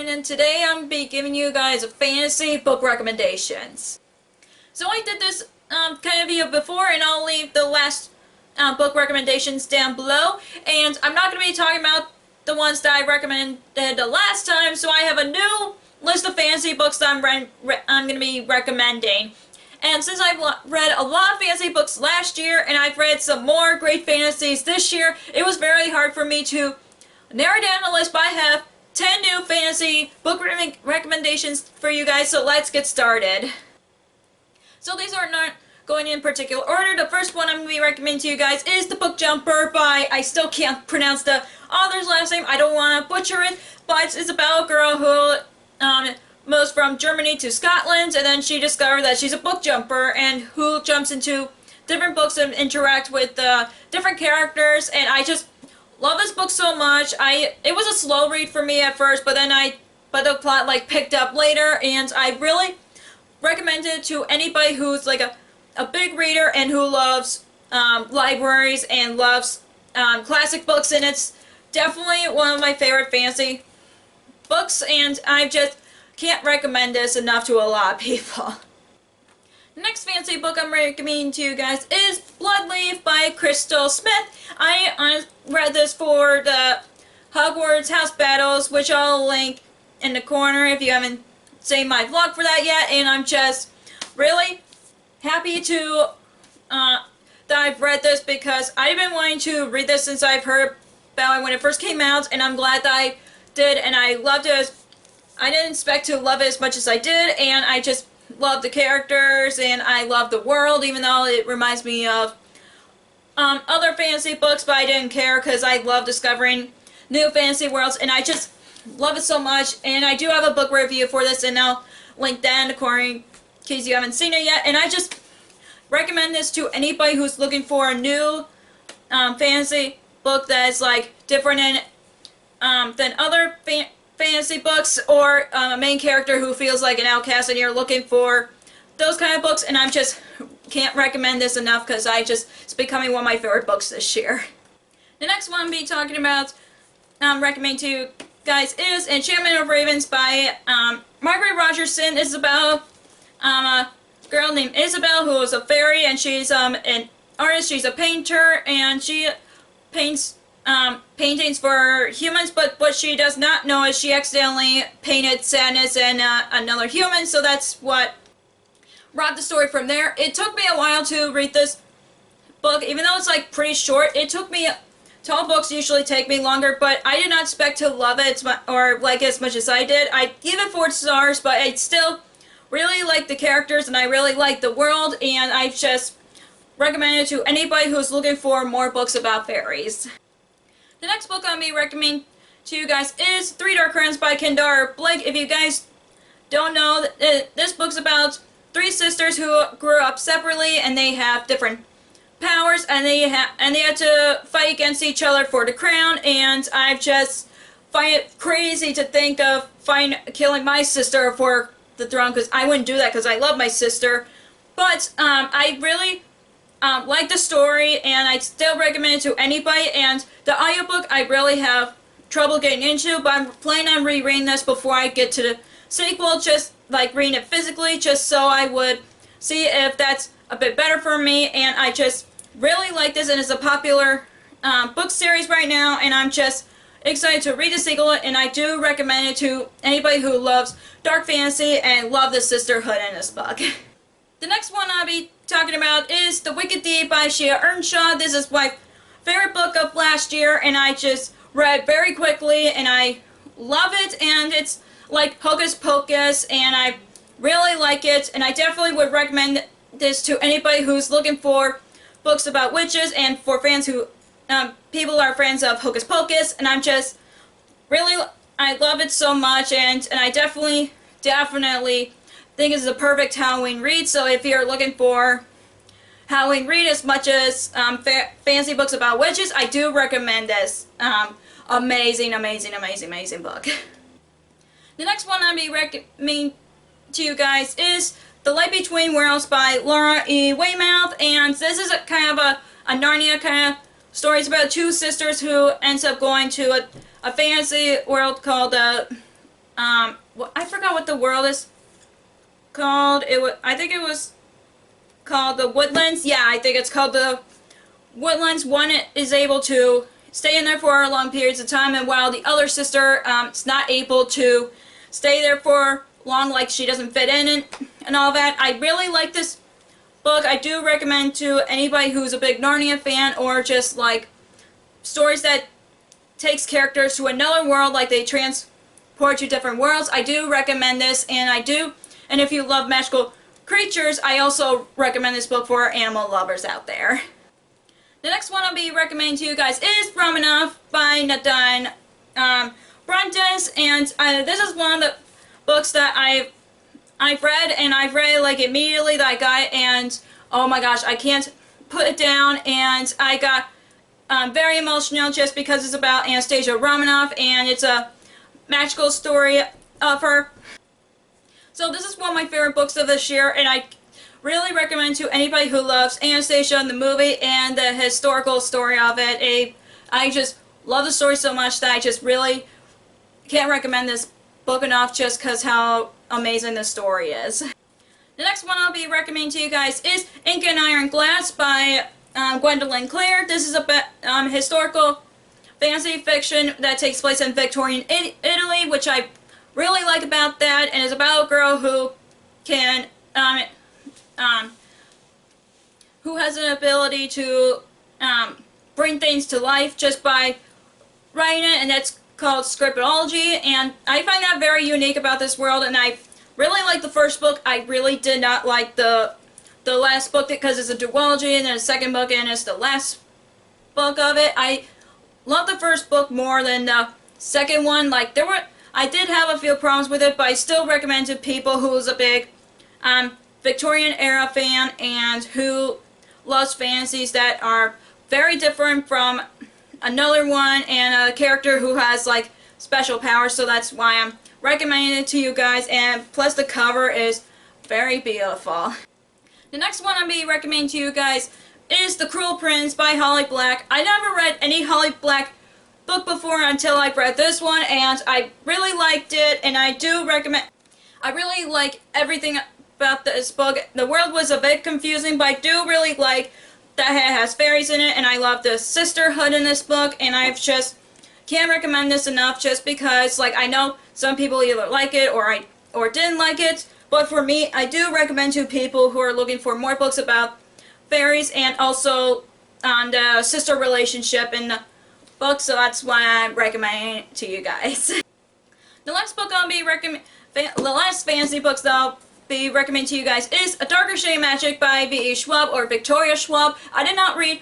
and today I'm going to be giving you guys a fantasy book recommendations. So I did this kind of video before, and I'll leave the last book recommendations down below. And I'm not going to be talking about the ones that I recommended the last time, so I have a new list of fantasy books that I'm going to be recommending. And since I've read a lot of fantasy books last year, and I've read some more great fantasies this year, it was very hard for me to narrow down the list, but I have 10 new fantasy book recommendations for you guys, so let's get started. So these are not going in particular order. The first one I'm going to be recommending to you guys is The Book Jumper by, I still can't pronounce the author's last name, I don't want to butcher it, but it's about a girl who moves from Germany to Scotland, and then she discovered that she's a book jumper and who jumps into different books and interact with different characters, and I just love this book so much. It was a slow read for me at first, but then the plot picked up later, and I really recommend it to anybody who's like a big reader and who loves libraries and loves classic books, and it's definitely one of my favorite fantasy books, and I just can't recommend this enough to a lot of people. The next fantasy book I'm recommending to you guys is Bloodleaf by Crystal Smith. I read this for the Hogwarts House Battles, which I'll link in the corner if you haven't seen my vlog for that yet, and I'm just really happy to that I've read this because I've been wanting to read this since I've heard about it when it first came out, and I'm glad that I did, and I loved it. I didn't expect to love it as much as I did, and I just love the characters, and I love the world, even though it reminds me of other fantasy books, but I didn't care because I love discovering new fantasy worlds, and I just love it so much. And I do have a book review for this, and I'll link that in the corner in case you haven't seen it yet. And I just recommend this to anybody who's looking for a new fantasy book that is different than other fantasy books, or a main character who feels like an outcast, and you're looking for those kind of books. And I just can't recommend this enough because it's becoming one of my favorite books this year. The next one I'll be talking about, recommending to you guys, is Enchantment of Ravens by Margaret Rogerson. It's about a girl named Isabel who is a fairy, and she's an artist. She's a painter, and she paints paintings for humans, but what she does not know is she accidentally painted sadness in another human, so that's what robbed the story from there. It took me a while to read this book, even though it's pretty short. It took me, tall books usually take me longer, but I did not expect to love it or like it as much as I did. I give it 4 stars, but I still really like the characters, and I really like the world, and I just recommend it to anybody who's looking for more books about fairies. The next book I'll be recommending to you guys is 3 Dark Crowns by Kendara Blake. If you guys don't know, this book's about 3 sisters who grew up separately, and they have different powers, and they had to fight against each other for the crown. And I just find it crazy to think of killing my sister for the throne, because I wouldn't do that because I love my sister. But I really like the story, and I still recommend it to anybody. And the audiobook I really have trouble getting into, but I'm planning on rereading this before I get to the sequel, just reading it physically, just so I would see if that's a bit better for me. And I just really like this, and it's a popular book series right now, and I'm just excited to read the sequel, and I do recommend it to anybody who loves dark fantasy and love the sisterhood in this book. The next one I'll be talking about is The Wicked Deed by Shea Earnshaw. This is my favorite book of last year, and I just read very quickly, and I love it, and it's like Hocus Pocus, and I really like it, and I definitely would recommend this to anybody who's looking for books about witches, and for fans who people who are fans of Hocus Pocus. And I'm just really, I love it so much, and I definitely think it's a perfect Halloween read. So if you're looking for Halloween read as much as fantasy books about witches, I do recommend this amazing book. The next one I'll be recommending to you guys is The Light Between Worlds by Laura E. Weymouth, and this is kind of a Narnia kind of story. It's about 2 sisters who ends up going to a fantasy world called I forgot what the world is called. I think it was called the Woodlands. Yeah, I think it's called the Woodlands. One is able to stay in there for long periods of time, and while the other sister is not able to stay there for long, like she doesn't fit in and all that. I really like this book. I do recommend to anybody who's a big Narnia fan, or just like stories that takes characters to another world, like they transport to different worlds. I do recommend this, and if you love magical creatures, I also recommend this book for animal lovers out there. The next one I'll be recommending to you guys is Promenade by Nadine Brandes, and this is one of the books that I've read, and I've read like immediately that I got, and oh my gosh, I can't put it down, and I got very emotional just because it's about Anastasia Romanoff, and it's a magical story of her. So this is one of my favorite books of this year, and I really recommend to anybody who loves Anastasia, the movie, and the historical story of it. I just love the story so much that I just really can't recommend this book enough, just because how amazing the story is. The next one I'll be recommending to you guys is Ink and Iron Glass by Gwendolyn Clare. This is a historical fantasy fiction that takes place in Victorian Italy, which I really like about that, and it's about a girl who can who has an ability to bring things to life just by writing it, and that's called scriptology, and I find that very unique about this world, and I really like the first book. I really did not like the last book because it's a duology, and then the second book, and it's the last book of it. I love the first book more than the second one. Like, I did have a few problems with it, but I still recommend to people who's a big Victorian era fan and who loves fantasies that are very different from another one, and a character who has like special powers, so that's why I'm recommending it to you guys, and plus the cover is very beautiful. The next one I'll be recommending to you guys is The Cruel Prince by Holly Black. I never read any Holly Black book before until I read this one, and I really liked it, and I do recommend. I really like everything about this book. The world was a bit confusing, but I do really like that it has fairies in it, and I love the sisterhood in this book, and I just can't recommend this enough, just because like I know some people either like it or didn't like it, but for me, I do recommend to people who are looking for more books about fairies and also on the sister relationship in the book, so that's why I'm recommending it to you guys. The last book I'll be the last fantasy books that I'll be recommending to you guys is A Darker Shade of Magic by V.E. Schwab, or Victoria Schwab. I did not read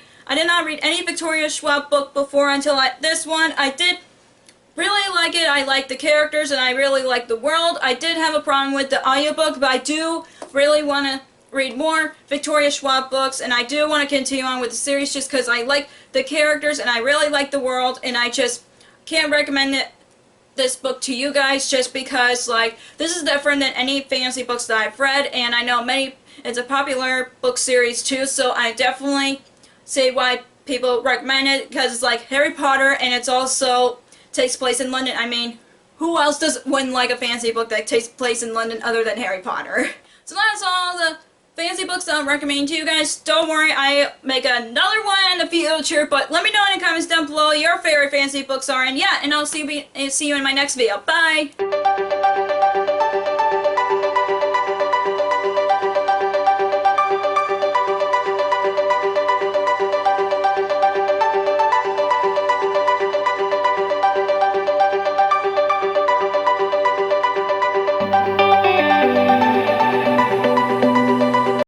any Victoria Schwab book before until this one. I did really like it. I like the characters, and I really like the world. I did have a problem with the audiobook, but I do really want to read more Victoria Schwab books, and I do want to continue on with the series just because I like the characters and I really like the world, and I just can't recommend this book to you guys just because like this is different than any fantasy books that I've read, and I know it's a popular book series too, so I definitely say why people recommend it, because it's like Harry Potter, and it's also takes place in London. I mean, who else wouldn't like a fantasy book that takes place in London other than Harry Potter? So that's all the fantasy books that I'm recommending to you guys. Don't worry, I make another one in the future, but let me know in the comments down below your favorite fantasy books are, and yeah, and I'll see you in my next video. Bye!